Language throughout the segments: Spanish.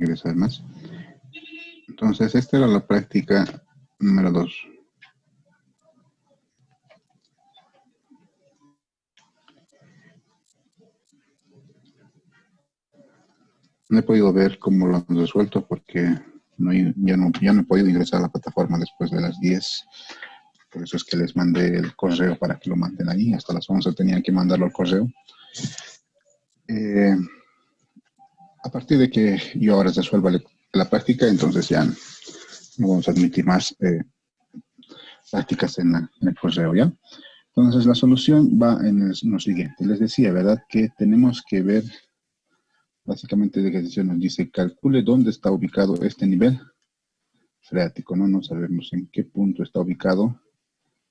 ingresar más. Entonces, esta era la práctica número 2. No he podido ver cómo lo han resuelto porque ya no he podido ingresar a la plataforma después de las 10. Por eso es que les mandé el correo para que lo manden ahí. Hasta las 11 tenían que mandarlo al correo. A partir de que yo ahora resuelva la práctica, entonces ya no vamos a admitir más prácticas en el correo, ¿ya? Entonces la solución va en lo siguiente. Les decía, ¿verdad? Que tenemos que ver, básicamente el ejercicio nos dice, calcule dónde está ubicado este nivel freático, ¿no? No sabemos en qué punto está ubicado,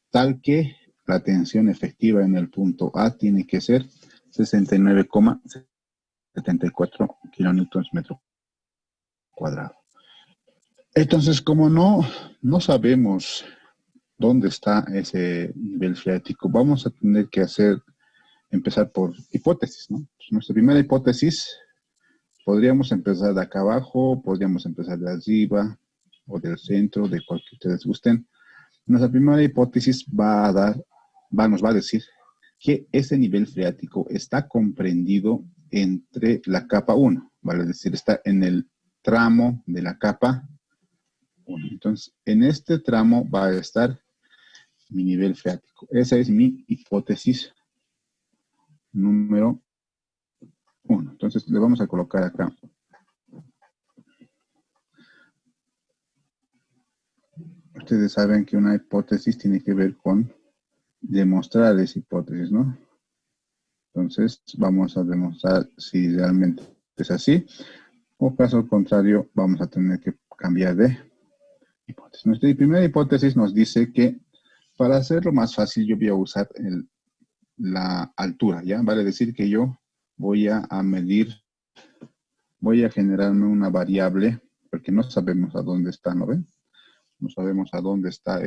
tal que la tensión efectiva en el punto A tiene que ser 69,74 kilonewtons metro cuadrado. Entonces, como no sabemos dónde está ese nivel freático, vamos a tener que empezar por hipótesis, ¿no? Pues nuestra primera hipótesis, podríamos empezar de acá abajo, podríamos empezar de arriba o del centro, de cual que ustedes gusten. Nuestra primera hipótesis nos va a decir que ese nivel freático está comprendido entre la capa 1, ¿vale? Es decir, está en el tramo de la capa 1. Entonces, en este tramo va a estar mi nivel freático. Esa es mi hipótesis número 1. Entonces, le vamos a colocar acá. Ustedes saben que una hipótesis tiene que ver con demostrar esa hipótesis, ¿no? Entonces, vamos a demostrar si realmente es así, o caso contrario, vamos a tener que cambiar de hipótesis. Nuestra primera hipótesis nos dice que para hacerlo más fácil, yo voy a usar la altura, ¿ya? Vale decir que yo voy a generarme una variable, porque no sabemos a dónde está, ¿no ven? No sabemos a dónde está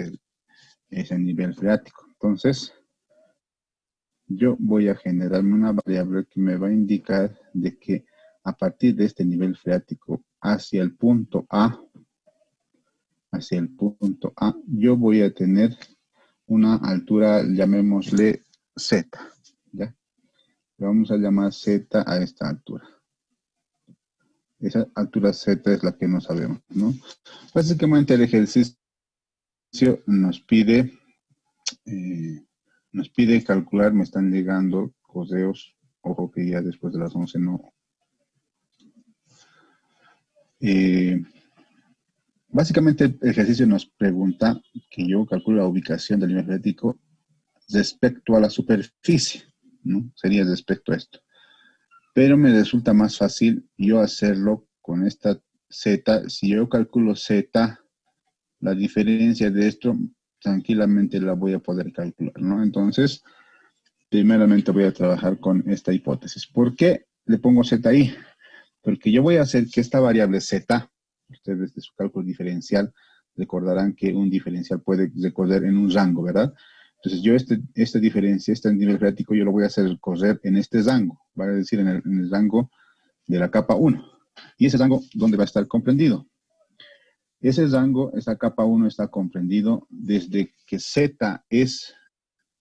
ese nivel freático. Entonces, yo voy a generarme una variable que me va a indicar de que a partir de este nivel freático hacia el punto A, yo voy a tener una altura, llamémosle Z, ¿ya? Le vamos a llamar Z a esta altura. Esa altura Z es la que no sabemos, ¿no? Básicamente el ejercicio nos pide calcular, me están llegando correos, ojo que ya después de las 11 no. Básicamente el ejercicio nos pregunta que yo calcule la ubicación del nivel freático respecto a la superficie, ¿no? Sería respecto a esto. Pero me resulta más fácil yo hacerlo con esta Z. Si yo calculo Z, la diferencia de esto tranquilamente la voy a poder calcular, ¿no? Entonces, primeramente voy a trabajar con esta hipótesis. ¿Por qué le pongo Z ahí? Porque yo voy a hacer que esta variable Z, ustedes de su cálculo diferencial, recordarán que un diferencial puede recorrer en un rango, ¿verdad? Entonces yo esta diferencia, este nivel freático, yo lo voy a hacer correr en este rango, vale decir en el rango de la capa 1. ¿Y ese rango dónde va a estar comprendido? Ese rango, esta capa 1 está comprendido desde que Z es,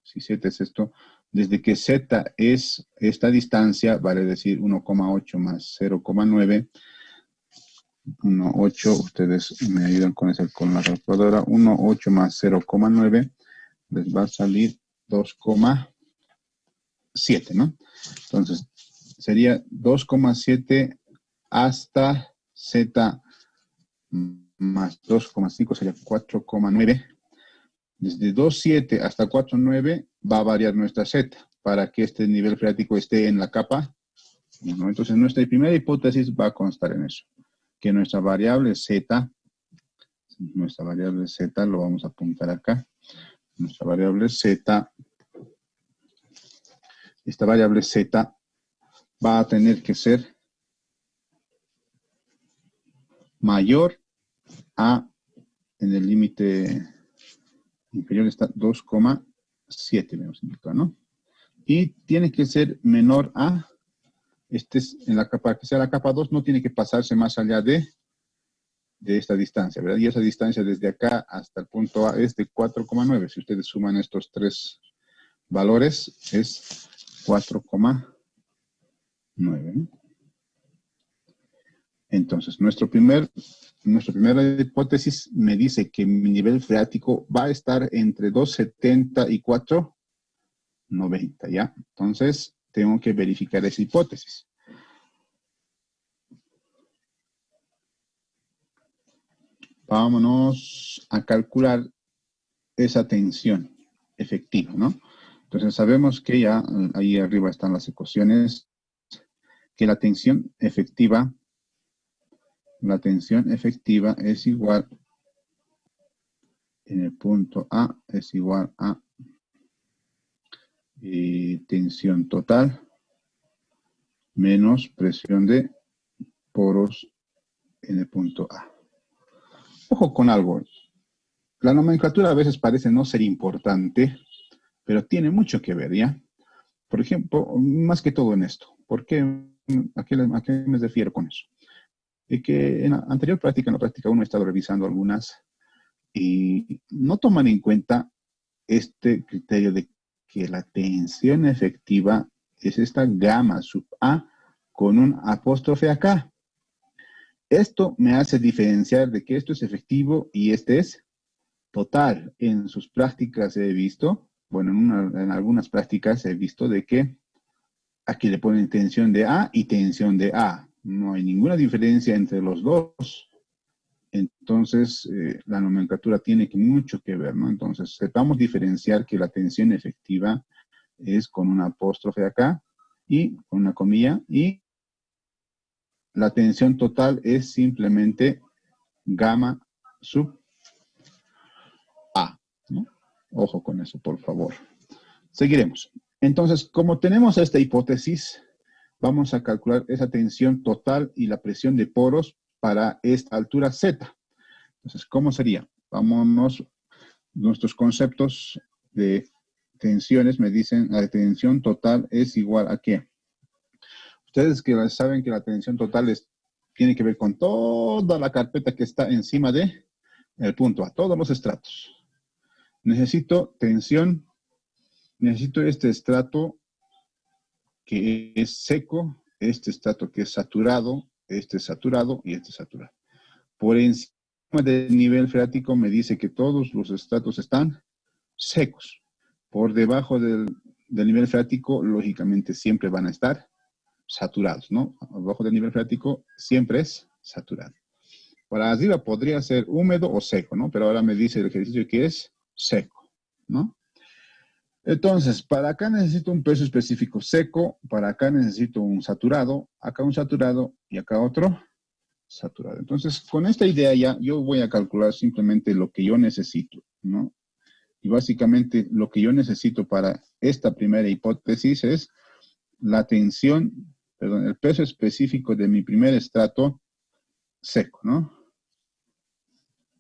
si Z es esto, desde que Z es esta distancia, vale decir 1,8 más 0,9, 1,8, ustedes me ayudan con la calculadora, 1,8 más 0,9, les va a salir 2,7, ¿no? Entonces, sería 2,7 hasta Z más 2,5 sería 4,9. Desde 2,7 hasta 4,9 va a variar nuestra Z para que este nivel freático esté en la capa 1. Entonces, nuestra primera hipótesis va a constar en eso, que nuestra variable Z, lo vamos a apuntar acá, nuestra variable Z, esta variable Z va a tener que ser mayor a, en el límite inferior está 2,7, me indica, ¿no? Y tiene que ser menor a Este es en la capa, que sea la capa 2, no tiene que pasarse más allá de esta distancia, ¿verdad? Y esa distancia desde acá hasta el punto A es de 4,9. Si ustedes suman estos tres valores, es 4,9, ¿no? Entonces, nuestra primera hipótesis me dice que mi nivel freático va a estar entre 270 y 490, ¿ya? Entonces, tengo que verificar esa hipótesis. Vámonos a calcular esa tensión efectiva, ¿no? Entonces, sabemos que ya ahí arriba están las ecuaciones, que la tensión efectiva es igual, en el punto A, es igual a tensión total menos presión de poros en el punto A. Ojo con algo. La nomenclatura a veces parece no ser importante, pero tiene mucho que ver, ¿ya? Por ejemplo, más que todo en esto. ¿Por qué? ¿A qué me refiero con eso? De que en la anterior práctica, en la práctica 1, he estado revisando algunas y no toman en cuenta este criterio de que la tensión efectiva es esta gamma sub A con un apóstrofe acá. Esto me hace diferenciar de que esto es efectivo y este es total. En sus prácticas he visto, bueno, en algunas prácticas he visto de que aquí le ponen tensión de A y tensión de A. No hay ninguna diferencia entre los dos. Entonces, la nomenclatura tiene mucho que ver, ¿no? Entonces, sepamos diferenciar que la tensión efectiva es con un apóstrofe acá y con una comilla, y la tensión total es simplemente gamma sub A, ¿no? Ojo con eso, por favor. Seguiremos. Entonces, como tenemos esta hipótesis, vamos a calcular esa tensión total y la presión de poros para esta altura Z. Entonces, ¿cómo sería? Vámonos, nuestros conceptos de tensiones me dicen la tensión total es igual a ¿qué? Ustedes que saben que la tensión total tiene que ver con toda la carpeta que está encima de el punto A, todos los estratos. Necesito tensión, necesito este estrato que es seco, este estrato que es saturado, este saturado y este saturado. Por encima del nivel freático me dice que todos los estratos están secos. Por debajo del nivel freático, lógicamente, siempre van a estar saturados, ¿no? Abajo del nivel freático siempre es saturado. Para arriba podría ser húmedo o seco, ¿no? Pero ahora me dice el ejercicio que es seco, ¿no? Entonces, para acá necesito un peso específico seco, para acá necesito un saturado, acá un saturado y acá otro saturado. Entonces, con esta idea ya yo voy a calcular simplemente lo que yo necesito, ¿no? Y básicamente lo que yo necesito para esta primera hipótesis es la tensión, perdón, el peso específico de mi primer estrato seco, ¿no?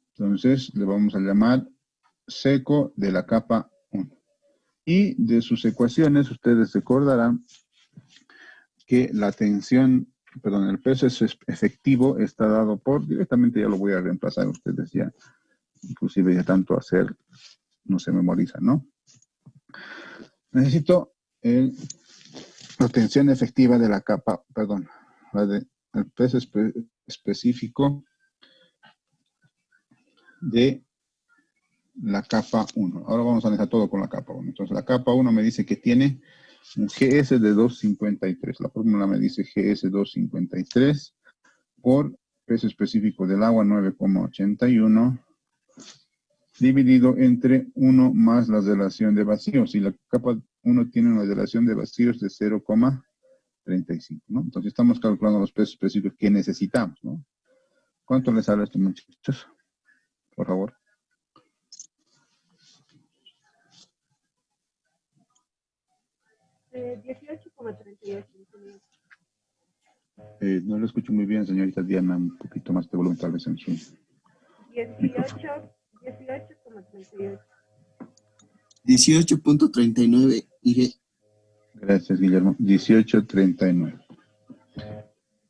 Entonces, le vamos a llamar seco de la capa 1. Y de sus ecuaciones, ustedes recordarán que la tensión, perdón, el peso efectivo está dado por, directamente ya lo voy a reemplazar, ustedes ya, inclusive ya tanto hacer, no se memorizan, ¿no? Necesito la tensión efectiva de la capa, perdón, el peso específico de la capa 1. Ahora vamos a analizar todo con la capa 1. Entonces, la capa 1 me dice que tiene un GS de 253. La fórmula me dice GS 253 por peso específico del agua 9,81 dividido entre 1 más la relación de vacíos. Y la capa 1 tiene una relación de vacíos de 0,35, ¿no? Entonces, estamos calculando los pesos específicos que necesitamos, ¿no? ¿Cuánto les sale a estos muchachos? Por favor. 18,38. No lo escucho muy bien, señorita Diana, un poquito más de volumen tal vez en su 18,38. 18.39 dije. Gracias, Guillermo. 18:39.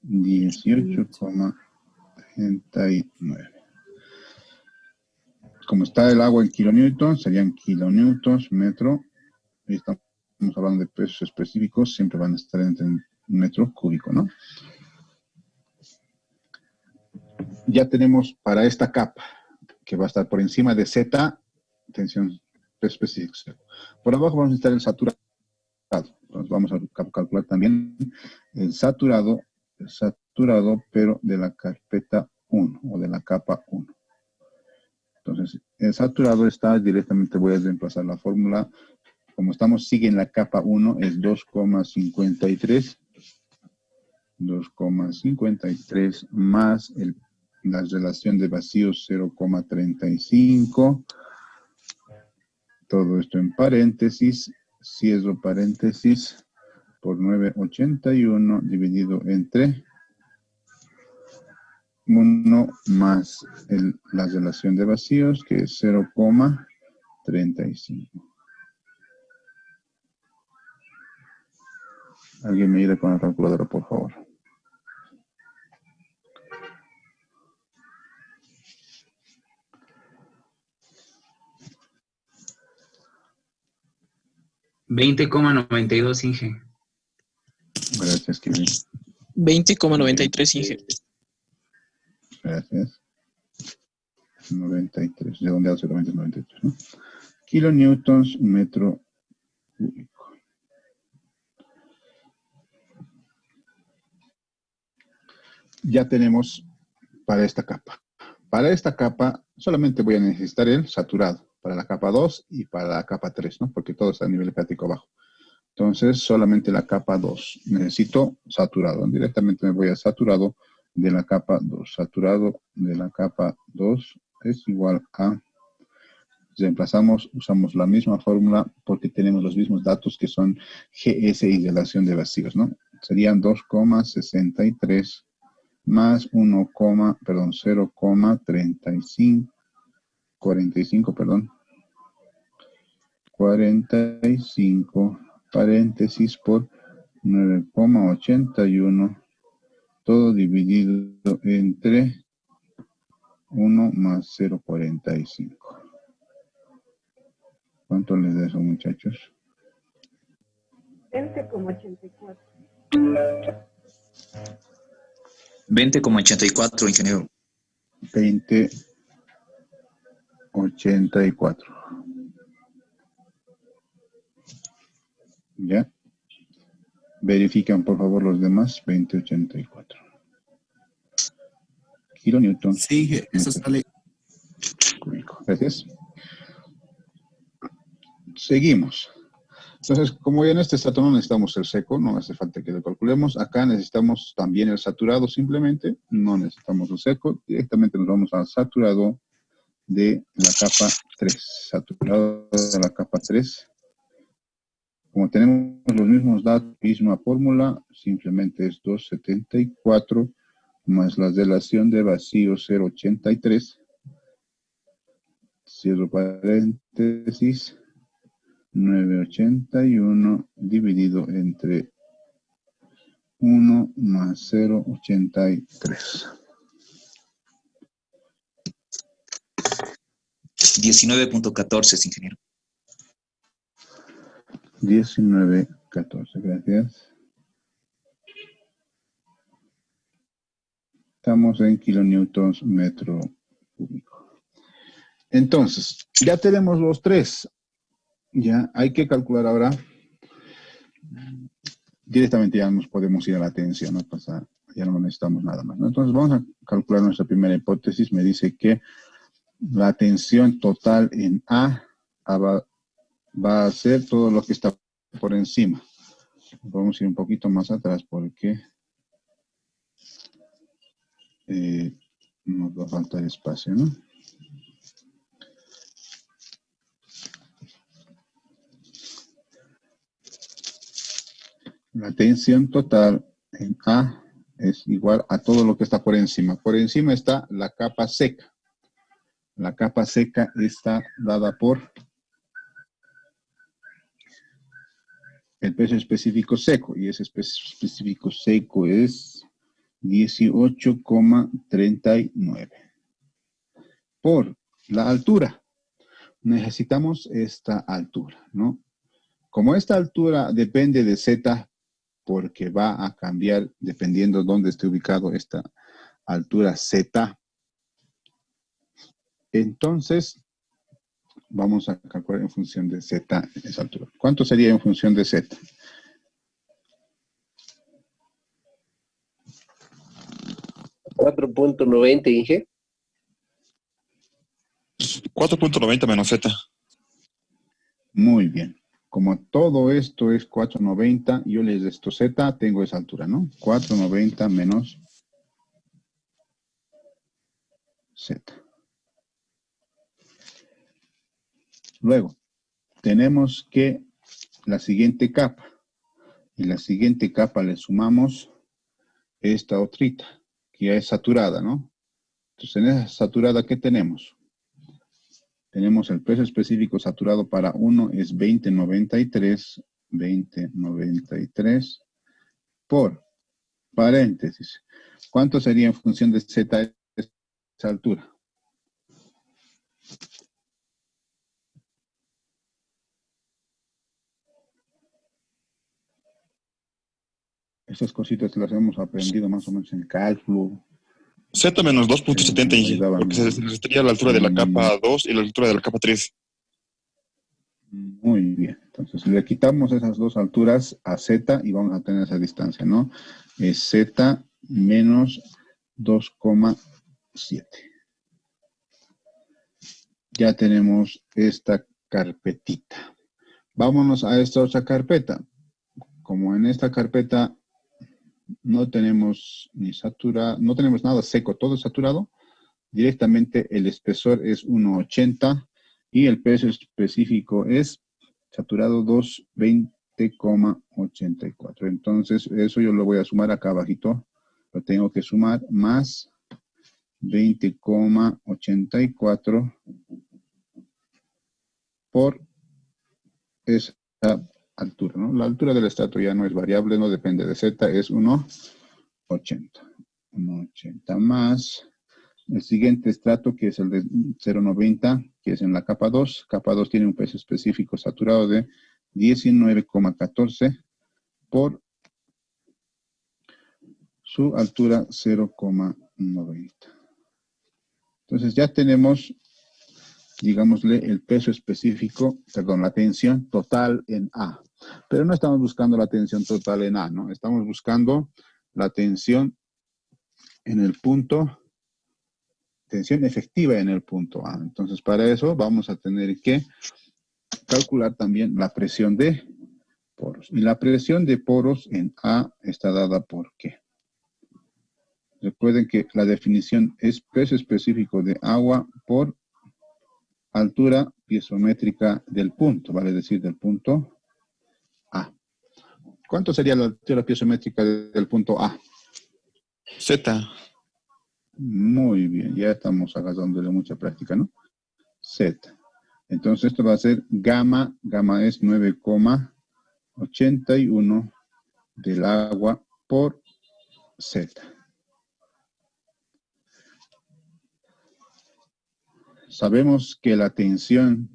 18,39. Como está el agua en kilonewtons, serían kilonewtons metro. Y estamos hablando de pesos específicos, siempre van a estar en metro cúbico, ¿no? Ya tenemos para esta capa, que va a estar por encima de Z, tensión peso específico. Por abajo vamos a necesitar el saturado. Entonces vamos a calcular también el saturado, pero de la carpeta 1 o de la capa 1. Entonces, el saturado está directamente, voy a reemplazar la fórmula. Como estamos, sigue en la capa 1, es 2,53. 2,53 más la relación de vacíos 0,35. Todo esto en paréntesis. Cierro paréntesis por 981 dividido entre 1 más la relación de vacíos, que es 0,35. Alguien me ayuda con la calculadora, por favor. $20,92, Inge. Gracias, Kevin. 20,93, Inge. Gracias. 93, redondeado 93, ¿no? Kilonewtons metro cúbico. Ya tenemos para esta capa. Para esta capa solamente voy a necesitar el saturado, para la capa 2 y para la capa 3, ¿no? Porque todo está a nivel freático abajo. Entonces, solamente la capa 2. Necesito saturado. Directamente me voy a saturado de la capa 2. Saturado de la capa 2 es igual a... Reemplazamos, usamos la misma fórmula porque tenemos los mismos datos que son GS y relación de vacíos, ¿no? Serían 2,63 más 0,35, 45, paréntesis por 9,81, todo dividido entre 1 más 0,45. ¿Cuánto les da eso, muchachos? 20,84. 20,84, ingeniero. 20,84. ¿Ya? Verifican, por favor, los demás. 20,84. Kilonewton. Sí, eso sale. Cúbico. Gracias. Seguimos. Entonces, como ya en este estrato no necesitamos el seco, no hace falta que lo calculemos. Acá necesitamos también el saturado simplemente, no necesitamos el seco. Directamente nos vamos al saturado de la capa 3. Saturado de la capa 3. Como tenemos los mismos datos, misma fórmula, simplemente es 274 más la relación de vacío 0,83. Cierro paréntesis. 981 dividido entre 1 más 0,83. 19,14, ingeniero. 19,14, gracias. Estamos en kilonewtons metro cúbico. Entonces, ya tenemos los tres. Ya hay que calcular ahora. Directamente ya nos podemos ir a la tensión, ¿no? Ya no necesitamos nada más, ¿no? Entonces vamos a calcular nuestra primera hipótesis. Me dice que la tensión total en A va a ser todo lo que está por encima. Vamos a ir un poquito más atrás porque nos va a faltar espacio, ¿no? La tensión total en A es igual a todo lo que está por encima. Por encima está la capa seca. La capa seca está dada por el peso específico seco, y ese peso específico seco es 18,39. Por la altura, necesitamos esta altura, ¿no? Como esta altura depende de Z, porque va a cambiar dependiendo de dónde esté ubicado esta altura Z, entonces vamos a calcular en función de Z esa altura. ¿Cuánto sería en función de Z? $4.90, Inge. 4.90 menos Z. Muy bien. Como todo esto es 490, yo les resto Z, tengo esa altura, ¿no? 490 menos Z. Luego, tenemos que la siguiente capa. Y la siguiente capa le sumamos esta otrita, que ya es saturada, ¿no? Entonces, en esa saturada, ¿qué tenemos? Tenemos el peso específico saturado para 1 es 2093 por paréntesis. ¿Cuánto sería en función de Z esa altura? Esas cositas las hemos aprendido más o menos en cálculo. Z menos 2.70, Inge, Ayudaban. porque se necesitaría la altura de la capa 2 y la altura de la capa 3. Muy bien. Entonces le quitamos esas dos alturas a Z y vamos a tener esa distancia, ¿no? Es Z menos 2,7. Ya tenemos esta carpetita. Vámonos a esta otra carpeta. Como en esta carpeta no tenemos no tenemos nada seco, todo es saturado, directamente el espesor es 1,80 y el peso específico es saturado 220,84. Entonces, eso yo lo voy a sumar acá abajito. Lo tengo que sumar más 20,84 por esa altura, ¿no? La altura del estrato ya no es variable, no depende de Z, es 1,80. 1,80 más el siguiente estrato, que es el de 0,90, que es en la capa 2. Capa 2 tiene un peso específico saturado de 19,14 por su altura 0,90. Entonces ya tenemos, digámosle, el peso específico, perdón, la tensión total en A. Pero no estamos buscando la tensión total en A, ¿no? Estamos buscando la tensión en el punto, tensión efectiva en el punto A. Entonces, para eso vamos a tener que calcular también la presión de poros. Y la presión de poros en A está dada por ¿qué? Recuerden que la definición es peso específico de agua por altura piezométrica del punto, vale decir, del punto A. ¿Cuánto sería la altura piezométrica del punto A? Z. Muy bien, ya estamos agarrándole mucha práctica, ¿no? Z. Entonces esto va a ser gamma es 9,81 del agua por Z. Sabemos que la tensión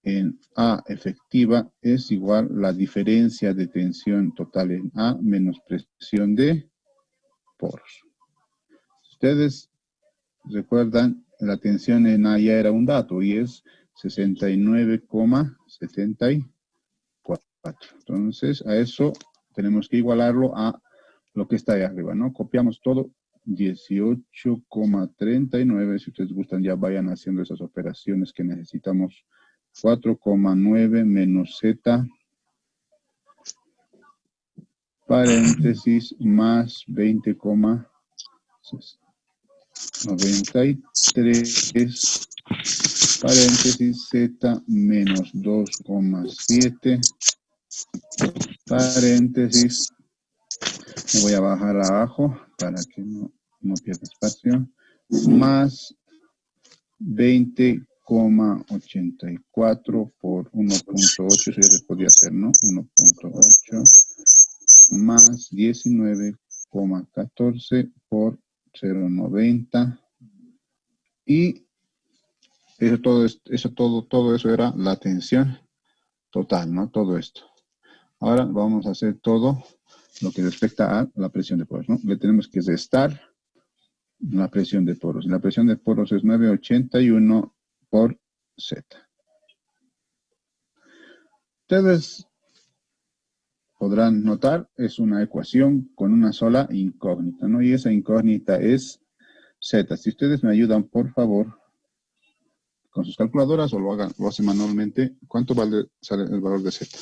en A efectiva es igual a la diferencia de tensión total en A menos presión de poros. Ustedes recuerdan, la tensión en A ya era un dato y es 69,74. Entonces, a eso tenemos que igualarlo a lo que está ahí arriba, ¿no? Copiamos todo, 18,39. Si ustedes gustan, ya vayan haciendo esas operaciones que necesitamos. 4,9 menos Z, paréntesis, más 20,93, paréntesis, Z menos 2,7, paréntesis, me voy a bajar abajo para que no pierda espacio, más 20,93 2,84 por 1.8, eso ya se podía hacer, ¿no? 1.8 más 19,14 por 0,90 y todo eso era la tensión total, ¿no? Todo esto. Ahora vamos a hacer todo lo que respecta a la presión de poros, ¿no? Le tenemos que restar la presión de poros. La presión de poros es 981 por Z. Ustedes podrán notar, es una ecuación con una sola incógnita, ¿no? Y esa incógnita es Z. Si ustedes me ayudan, por favor, con sus calculadoras o lo hacen manualmente, ¿cuánto sale el valor de Z?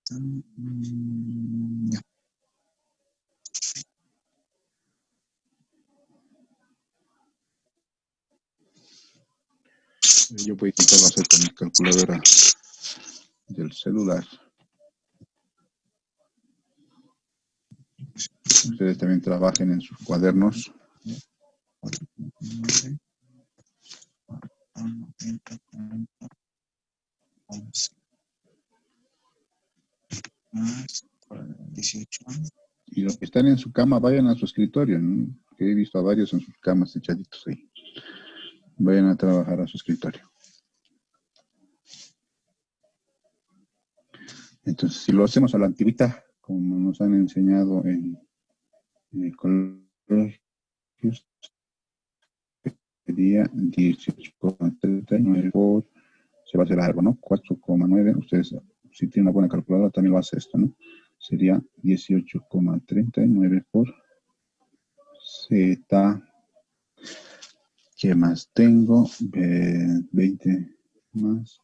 Ya. Yo voy a intentarlo hacer con mi calculadora del celular. Ustedes también trabajen en sus cuadernos. Y los que están en su cama, vayan a su escritorio, ¿no? Que he visto a varios en sus camas echaditos ahí. Vayan a trabajar a su escritorio. Entonces, si lo hacemos a la antigüita, como nos han enseñado en el colegio, sería 18,39 por, se va a hacer algo, ¿no? 4,9. Ustedes, si tienen una buena calculadora, también lo hace esto, ¿no? Sería 18,39 por Z. ¿Qué más tengo? 20 más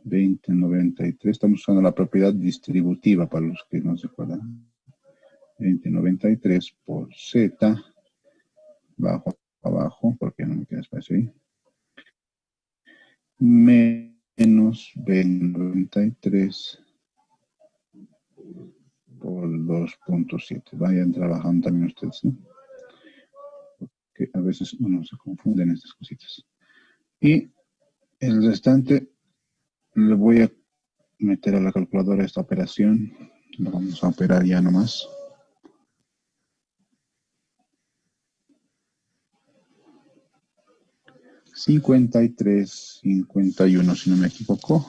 20,93. Estamos usando la propiedad distributiva para los que no se acuerdan. 20,93 por Z. Bajo abajo, porque no me queda espacio ahí. Menos 20,93 por 2,7. Vayan trabajando también ustedes, ¿no? Que a veces uno se confunde en estas cositas. Y el restante le voy a meter a la calculadora esta operación. Lo vamos a operar ya nomás. $53,51, si no me equivoco.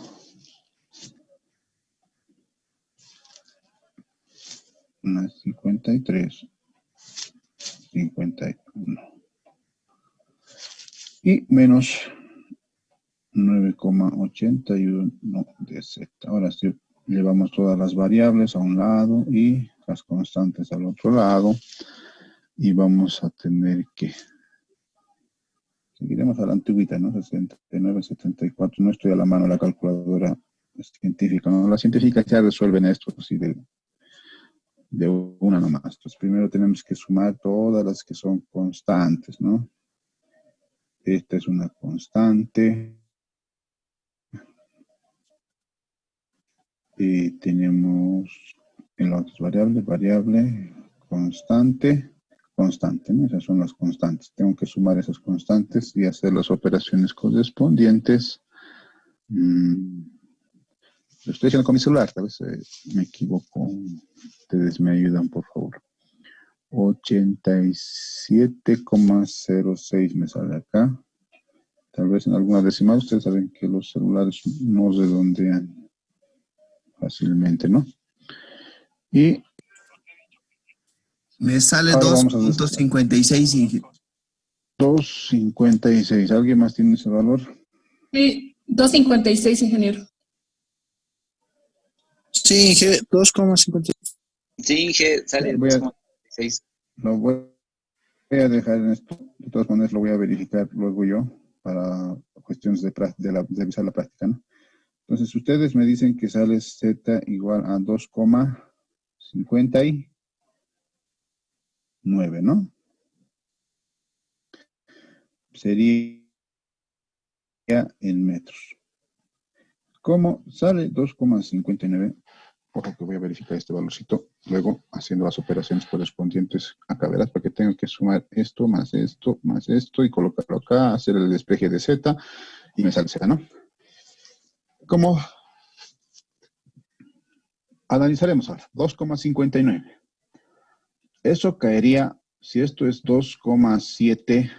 Una 53,51. Y menos 9,81 de Z. Ahora sí, llevamos todas las variables a un lado y las constantes al otro lado. Y vamos a tener que... Seguiremos a la antigüita, ¿no? 69,74. No estoy a la mano la calculadora científica, ¿no? Las científicas ya resuelven esto así de una nomás. Entonces, primero tenemos que sumar todas las que son constantes, ¿no? Esta es una constante. Y tenemos en la otra variable, constante, ¿no? Esas son las constantes. Tengo que sumar esas constantes y hacer las operaciones correspondientes. Lo estoy haciendo con mi celular, tal vez me equivoco. Ustedes me ayudan, por favor. 87,06 me sale acá. Tal vez en alguna decimal. Ustedes saben que los celulares no redondean fácilmente, ¿no? Y me sale ahora vamos a 2,56, Inge. 2,56. ¿Alguien más tiene ese valor? Sí, 2,56, ingeniero. Sí, Inge, 2,50. Sí, Inge, sale Voy a- 2,6. Lo voy a dejar en esto. De todas maneras, lo voy a verificar luego yo para cuestiones de revisar la práctica, ¿no? Entonces, ustedes me dicen que sale Z igual a 2,59, ¿no? Sería en metros. ¿Cómo sale 2,59? Ojo que voy a verificar este valorcito, luego haciendo las operaciones correspondientes acá, verás, porque tengo que sumar esto, más esto, y colocarlo acá, hacer el despeje de Z, y me sale Z, ¿no? ¿Cómo? Analizaremos ahora, 2,59. Eso caería, si esto es 2,7,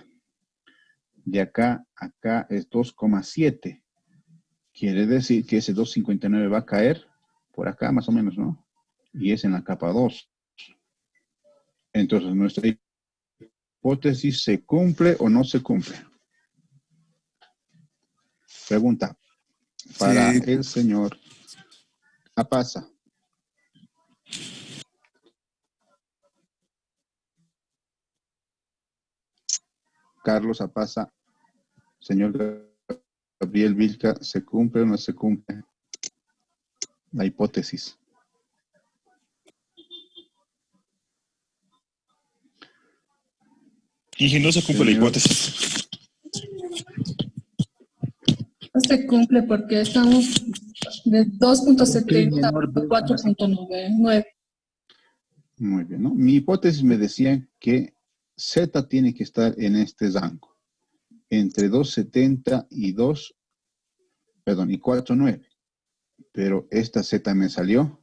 de acá a acá es 2,7. Quiere decir que ese 2,59 va a caer por acá más o menos, ¿no? Y es en la capa 2. Entonces, nuestra hipótesis se cumple o no se cumple. Pregunta para Sí. el señor Apasa. Carlos Apasa, señor Gabriel Vilca, ¿se cumple o no se cumple la hipótesis? Inge, no se cumple la Señor. hipótesis. No se cumple porque estamos de 2.70 a 4.99. Muy bien, ¿no? Mi hipótesis me decía que Z tiene que estar en este rango, entre 2,70 y 4,9. Pero esta Z me salió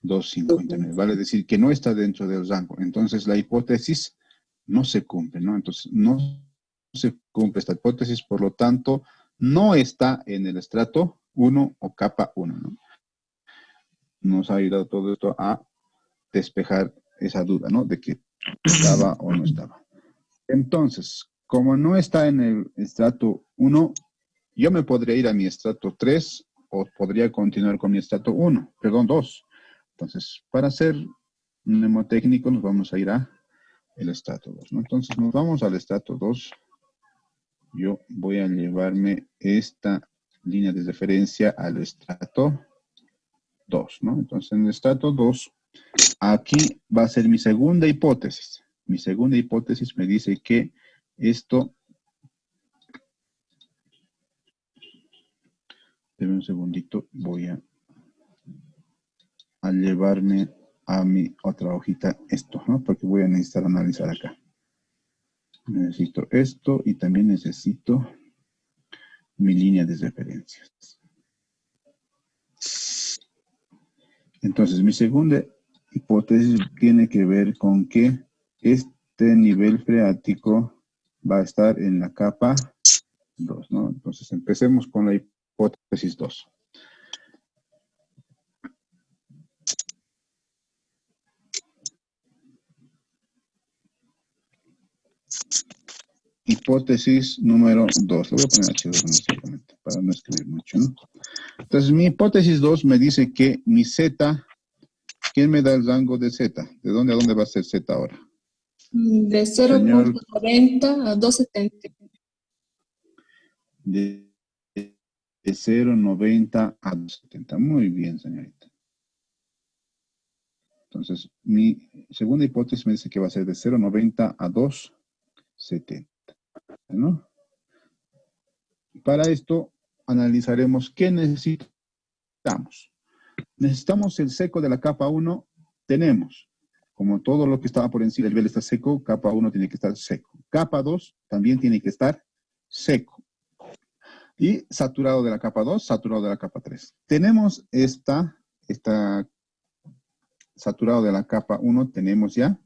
2,59. Vale decir que no está dentro del rango. Entonces la hipótesis no se cumple, ¿no? Entonces no se cumple esta hipótesis, por lo tanto, no está en el estrato 1 o capa 1, ¿no? Nos ha ayudado todo esto a despejar esa duda, ¿no? De que estaba o no estaba. Entonces, como no está en el estrato 1, yo me podría ir a mi estrato 3 o podría continuar con mi estrato 2. Entonces, para ser mnemotécnico, nos vamos a ir a el estrato 2, ¿no? Entonces, nos vamos al estrato 2. Yo voy a llevarme esta línea de referencia al estrato 2, ¿no? Entonces, en el estrato 2, aquí va a ser mi segunda hipótesis. Mi segunda hipótesis me dice que esto... Deme un segundito, voy a llevarme a mi otra hojita esto, ¿no? Porque voy a necesitar analizar acá. Necesito esto y también necesito mi línea de referencias. Entonces, mi segunda hipótesis tiene que ver con que este nivel freático va a estar en la capa 2, ¿no? Entonces, empecemos con la hipótesis 2. Hipótesis número 2. Lo voy a poner H2 simplemente para no escribir mucho, ¿no? Entonces, mi hipótesis 2 me dice que mi Z, ¿quién me da el rango de Z? ¿De dónde a dónde va a ser Z ahora? De Señor, 0.90 a 2.70. de 0,90 a 2,70. Muy bien, señorita. Entonces, mi segunda hipótesis me dice que va a ser de 0,90 a 2,70, ¿no? Para esto, analizaremos qué necesitamos. Necesitamos el seco de la capa 1. Tenemos, como todo lo que estaba por encima del nivel está seco, capa 1 tiene que estar seco. Capa 2 también tiene que estar seco. Y saturado de la capa 2, saturado de la capa 3. Tenemos esta saturado de la capa 1, tenemos ya.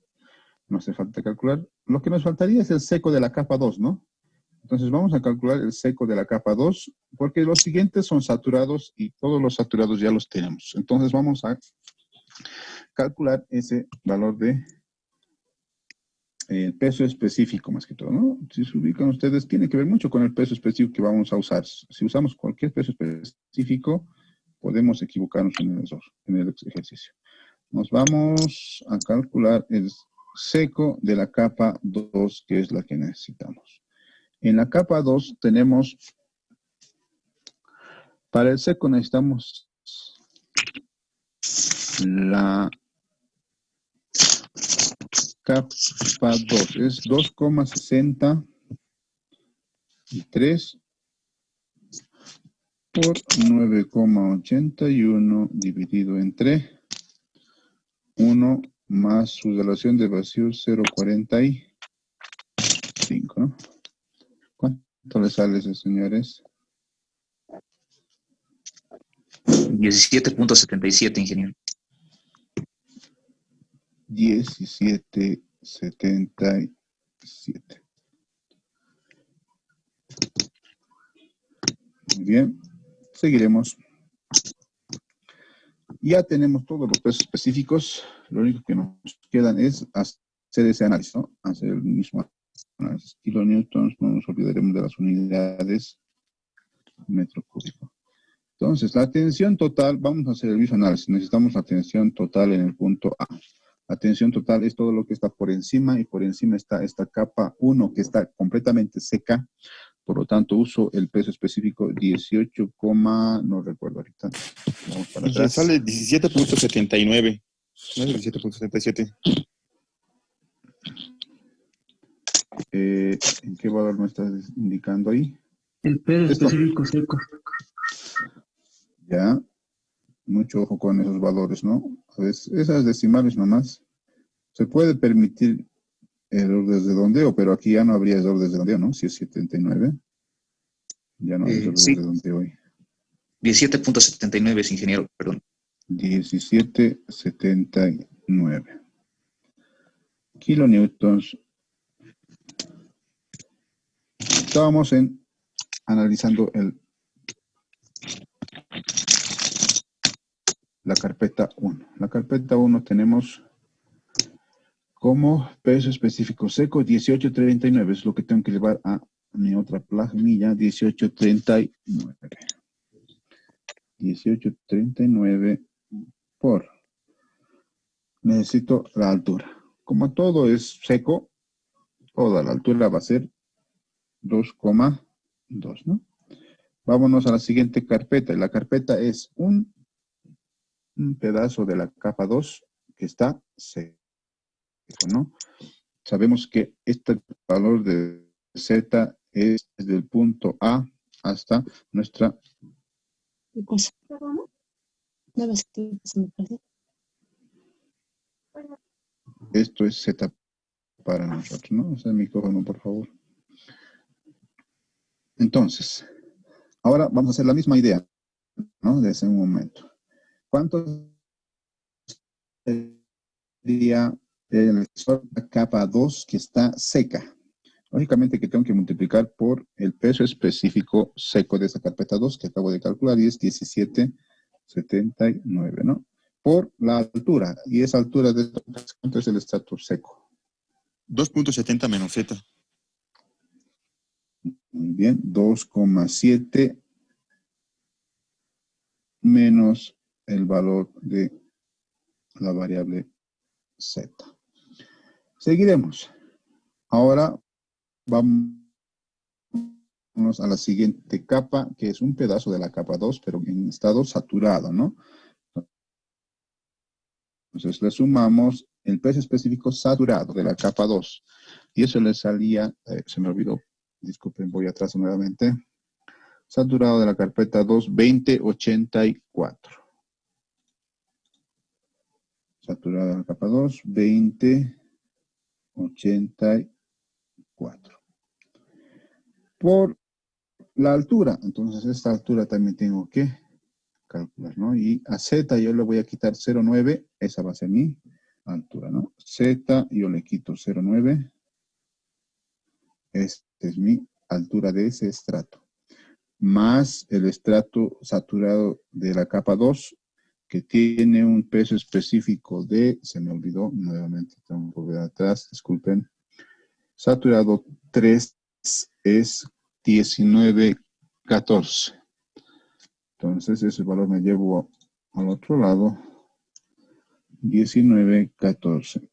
No hace falta calcular. Lo que nos faltaría es el seco de la capa 2, ¿no? Entonces vamos a calcular el seco de la capa 2, porque los siguientes son saturados y todos los saturados ya los tenemos. Entonces vamos a calcular ese valor de peso específico más que todo, ¿no? Si se ubican ustedes, tiene que ver mucho con el peso específico que vamos a usar. Si usamos cualquier peso específico, podemos equivocarnos en el ejercicio. Nos vamos a calcular el seco de la capa 2, que es la que necesitamos. En la capa 2 tenemos, para el seco necesitamos la capa 2, es 2,63 por 9,81 dividido entre 1 más su relación de vacío 0,45, ¿no? ¿Cuánto le sale eso, señores? 17.77, ingeniero. 17,77. Muy bien, seguiremos. Ya tenemos todos los pesos específicos. Lo único que nos quedan es hacer ese análisis, ¿no? Hacer el mismo análisis. Kilonewtons, no nos olvidaremos de las unidades metro cúbico. Entonces, la tensión total, vamos a hacer el mismo análisis. Necesitamos la tensión total en el punto A. La tensión total es todo lo que está por encima, y por encima está esta capa 1 que está completamente seca. Por lo tanto, uso el peso específico 18, no recuerdo ahorita. Vamos para Y atrás. sale 17.79. No es 17.77. ¿En qué valor me estás indicando ahí? El peso Esto. específico seco. Ya. Mucho ojo con esos valores, ¿no? A veces, esas decimales nomás. Se puede permitir errores de redondeo, pero aquí ya no habría errores de redondeo, ¿no? Si es 79. Ya no hay errores Sí, de redondeo hoy. 17.79, ingeniero, perdón. 17,79 kilonewtons. Estábamos analizando la carpeta 1. La carpeta 1 tenemos como peso específico seco 18,39. Es lo que tengo que llevar a mi otra planilla, 18,39. 18,39 por. Necesito la altura. Como todo es seco, toda la altura va a ser 2,2, ¿no? Vámonos a la siguiente carpeta. La carpeta es un pedazo de la capa 2 que está seco, ¿no? Sabemos que este valor de Z es desde el punto A hasta nuestra... ¿Qué cosa? ¿Perdón? ¿No ves que se me parece? Esto es Z para nosotros, ¿no? O sea, el micrófono, por favor. Entonces, ahora vamos a hacer la misma idea, ¿no? De ese momento. ¿Cuánto sería la capa 2 que está seca? Lógicamente que tengo que multiplicar por el peso específico seco de esa carpeta 2 que acabo de calcular, y es 17,79, ¿no? Por la altura, y esa altura de ¿cuánto es el estrato seco? 2.70 menos Z. Muy bien, 2,7 menos el valor de la variable Z. Seguiremos. Ahora vamos a la siguiente capa, que es un pedazo de la capa 2, pero en estado saturado, ¿no? Entonces le sumamos el peso específico saturado de la capa 2. Y eso le salía, se me olvidó, disculpen, voy atrás nuevamente. Saturado de la carpeta 2, 20,84. Saturado de la capa 2, 20,84. Por la altura, entonces esta altura también tengo que calcular, ¿no? Y a Z yo le voy a quitar 0,9, esa va a ser mi altura, ¿no? Z yo le quito 0,9, esta es mi altura de ese estrato, más el estrato saturado de la capa 2, que tiene un peso específico de, se me olvidó, nuevamente tengo que volver atrás, disculpen, saturado 3 es 19,14. Entonces ese valor me llevo al otro lado, 19,14.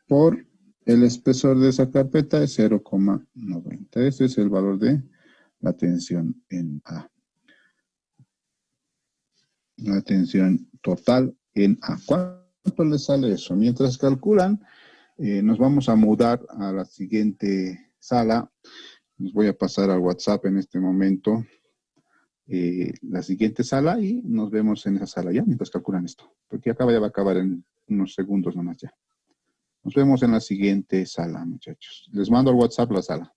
Por el espesor de esa carpeta es 0,90. Ese es el valor de la tensión en A. La tensión total en A. ¿Cuánto le sale eso? Mientras calculan, nos vamos a mudar a la siguiente sala. Les voy a pasar al WhatsApp en este momento la siguiente sala y nos vemos en esa sala ya mientras calculan esto. Porque acaba ya va a acabar en unos segundos nomás ya. Nos vemos en la siguiente sala, muchachos. Les mando al WhatsApp la sala.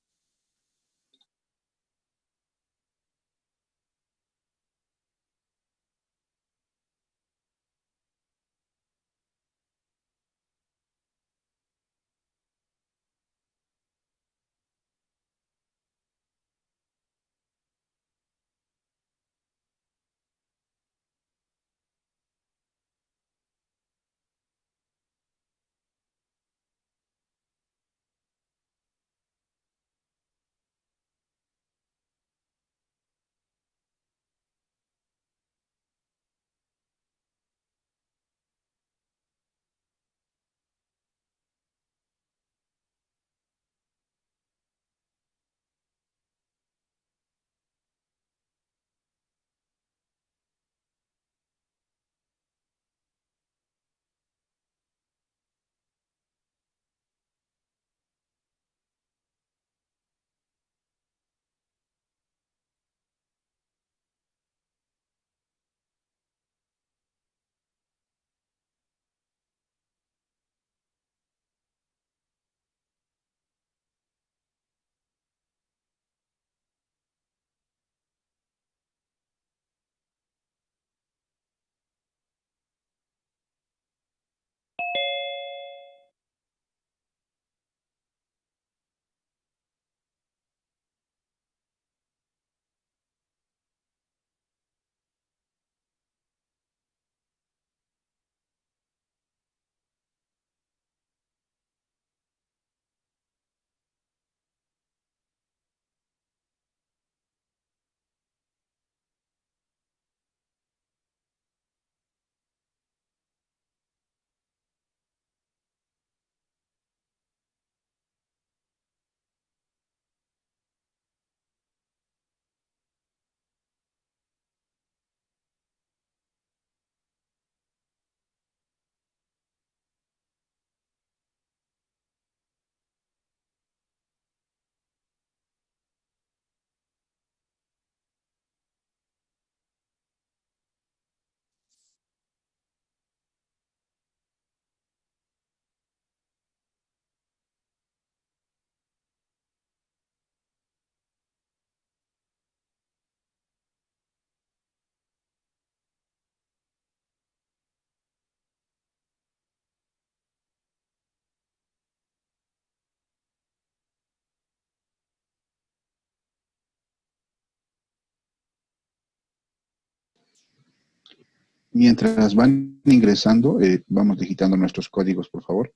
Mientras van ingresando, vamos digitando nuestros códigos, por favor,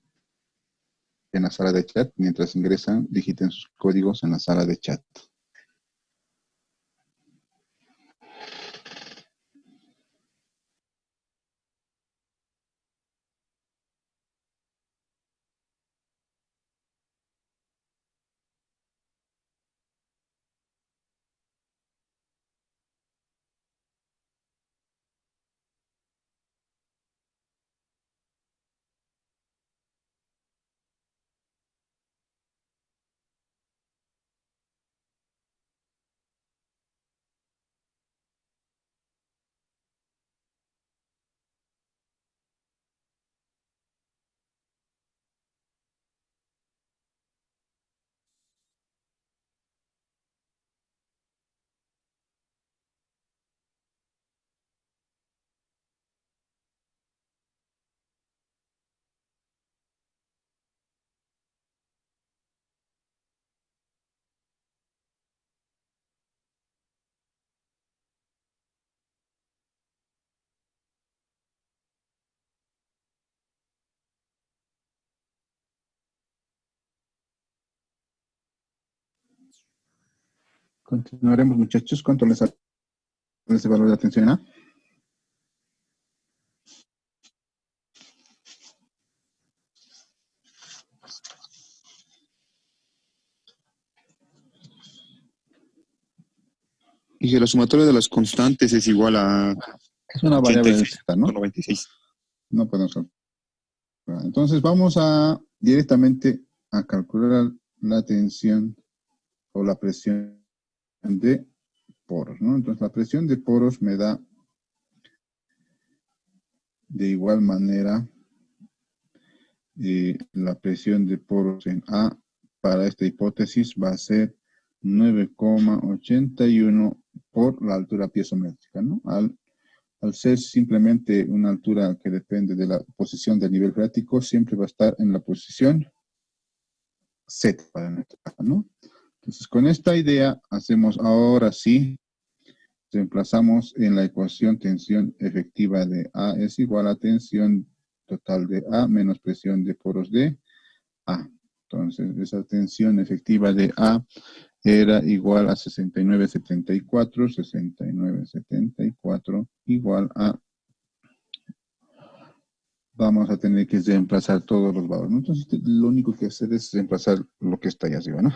en la sala de chat. Mientras ingresan, digiten sus códigos en la sala de chat. Continuaremos, muchachos. ¿Cuánto les sale ese valor de atención A? Y que la sumatoria de las constantes es igual a Es una variable del Z, ¿no? 96. No podemos calcular. Entonces vamos a directamente a calcular la tensión o la presión de poros, ¿no? Entonces la presión de poros me da de igual manera la presión de poros en A para esta hipótesis va a ser 9,81 por la altura piezométrica, ¿no? Al ser simplemente una altura que depende de la posición del nivel freático, siempre va a estar en la posición Z para nuestro caso, ¿no? Entonces, con esta idea, hacemos ahora sí, reemplazamos en la ecuación tensión efectiva de A es igual a tensión total de A menos presión de poros de A. Entonces, esa tensión efectiva de A era igual a 69,74 igual a, vamos a tener que reemplazar todos los valores, ¿no? Entonces, lo único que hacer es reemplazar lo que está ahí arriba, ¿no?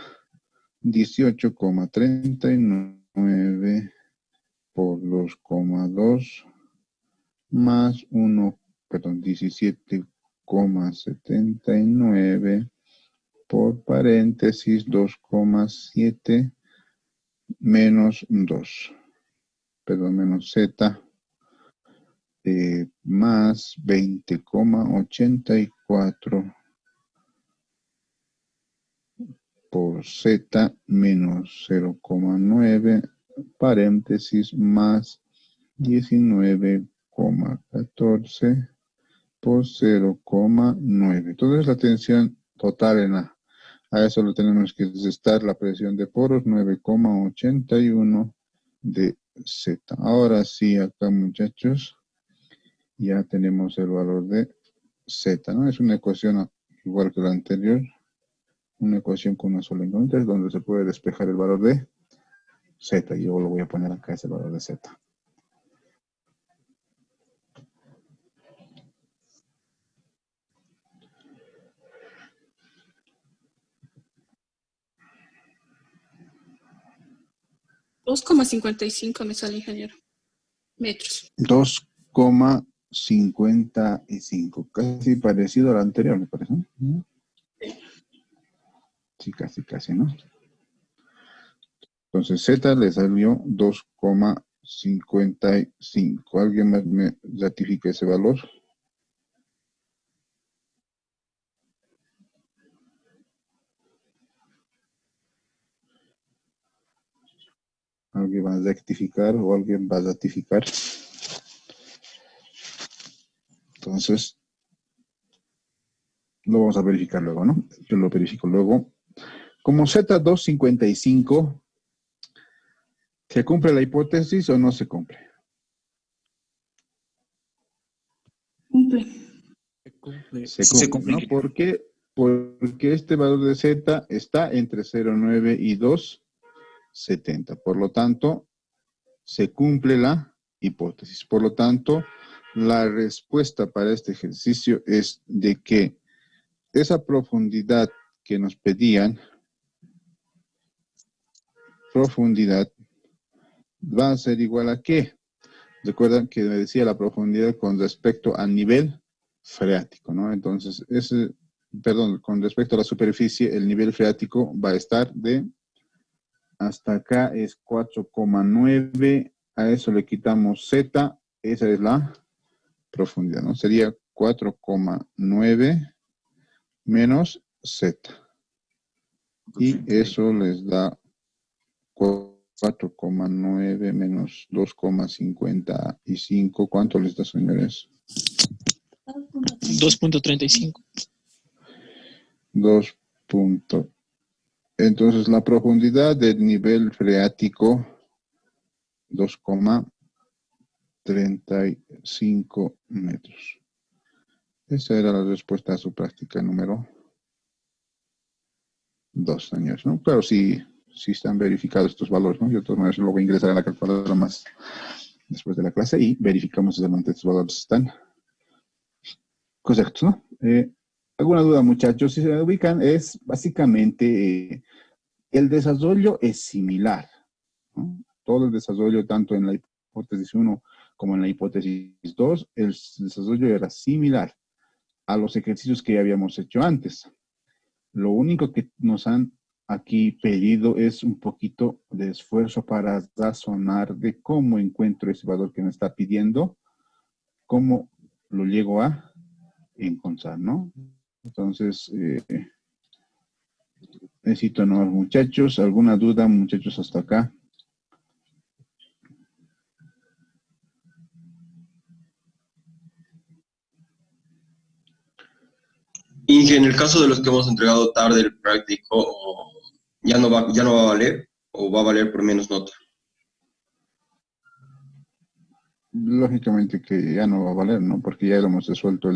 18,39 por 2,2 más 17,79 por paréntesis 2,7 menos 2, menos Z, más 20,84 por Z menos 0,9 paréntesis más 19,14 por 0,9. Entonces la tensión total en A. A eso lo tenemos que restar la presión de poros, 9,81 de Z. Ahora sí, acá muchachos, ya tenemos el valor de Z, ¿no? Es una ecuación igual que la anterior, una ecuación con una sola incógnita, donde se puede despejar el valor de Z. Yo lo voy a poner acá, ese valor de Z. $2,55 me sale, ingeniero. Metros. 2,55, casi parecido al anterior, me parece, ¿no? Sí, casi, ¿no? Entonces Z le salió 2,55. ¿Alguien más me ratifica ese valor? ¿Alguien va a rectificar o alguien va a ratificar? Entonces, lo vamos a verificar luego, ¿no? Yo lo verifico luego. Como Z2,55, ¿se cumple la hipótesis o no se cumple? Cumple. Se cumple, ¿no? ¿Por qué? Porque este valor de Z está entre 0,9 y 2,70. Por lo tanto, se cumple la hipótesis. Por lo tanto, la respuesta para este ejercicio es de que esa profundidad que nos pedían, profundidad, va a ser igual a ¿qué? Recuerdan que me decía la profundidad con respecto al nivel freático, ¿no? Entonces, con respecto a la superficie, el nivel freático va a estar de, hasta acá es 4,9, a eso le quitamos Z, esa es la profundidad, ¿no? Sería 4,9 menos Z. Y eso les da 4,9 menos 2,55. ¿Cuánto les da, señores? 2.35. 2. Entonces, la profundidad del nivel freático, 2,35 metros. Esa era la respuesta a su práctica número 2, señores, ¿no? Claro, sí están verificados estos valores, ¿no? Yo de todas maneras lo voy a ingresar a la calculadora más después de la clase y verificamos si realmente estos valores están correctos, ¿no? ¿Alguna duda, muchachos? Si se ubican, es básicamente el desarrollo es similar, ¿no? Todo el desarrollo, tanto en la hipótesis 1 como en la hipótesis 2, el desarrollo era similar a los ejercicios que ya habíamos hecho antes. Lo único que nos han aquí pedido es un poquito de esfuerzo para razonar de cómo encuentro ese valor que me está pidiendo, cómo lo llego a encontrar, ¿no? Entonces, necesito nuevos muchachos. ¿Alguna duda, muchachos, hasta acá? Inge, en el caso de los que hemos entregado tarde el práctico, ya no va a valer o va a valer por menos nota. Lógicamente que ya no va a valer, ¿no? Porque ya lo hemos resuelto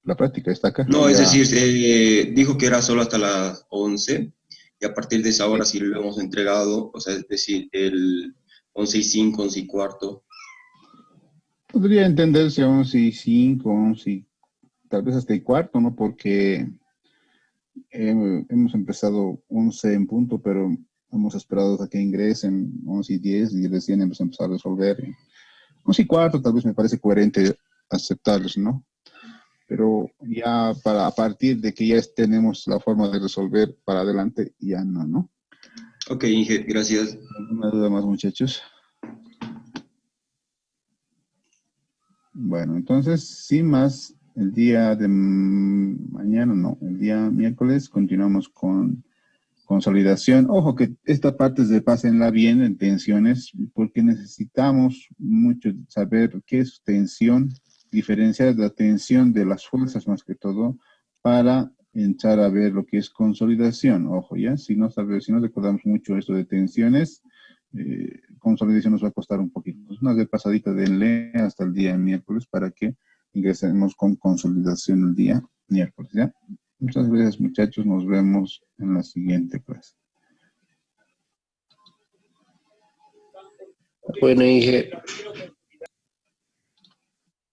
la práctica, está acá. No, es Ya. decir, dijo que era solo hasta las 11 y a partir de esa hora sí lo hemos entregado, o sea, es decir, el 11:05, 11:15. Podría entenderse 11:05, 11, tal vez hasta el cuarto, ¿no? Porque hemos empezado 11 en punto, pero hemos esperado hasta que ingresen 11:10 y recién hemos empezado a resolver. 11:15 tal vez me parece coherente aceptarlos, ¿no? Pero ya a partir de que ya tenemos la forma de resolver para adelante, ya no, ¿no? Ok, Inge, gracias. ¿Alguna duda más, muchachos? Bueno, entonces, sin más, el día de mañana, no, el día miércoles continuamos con consolidación. Ojo que esta parte se pásenla bien en tensiones, porque necesitamos mucho saber qué es tensión, diferenciar la tensión de las fuerzas más que todo, para entrar a ver lo que es consolidación. Ojo, ¿ya? Si no recordamos mucho esto de tensiones, consolidación nos va a costar un poquito. Una vez pasadita denle hasta el día miércoles para que ingresemos con consolidación el día miércoles, ¿ya? Muchas gracias, muchachos. Nos vemos en la siguiente clase. Bueno, Inge.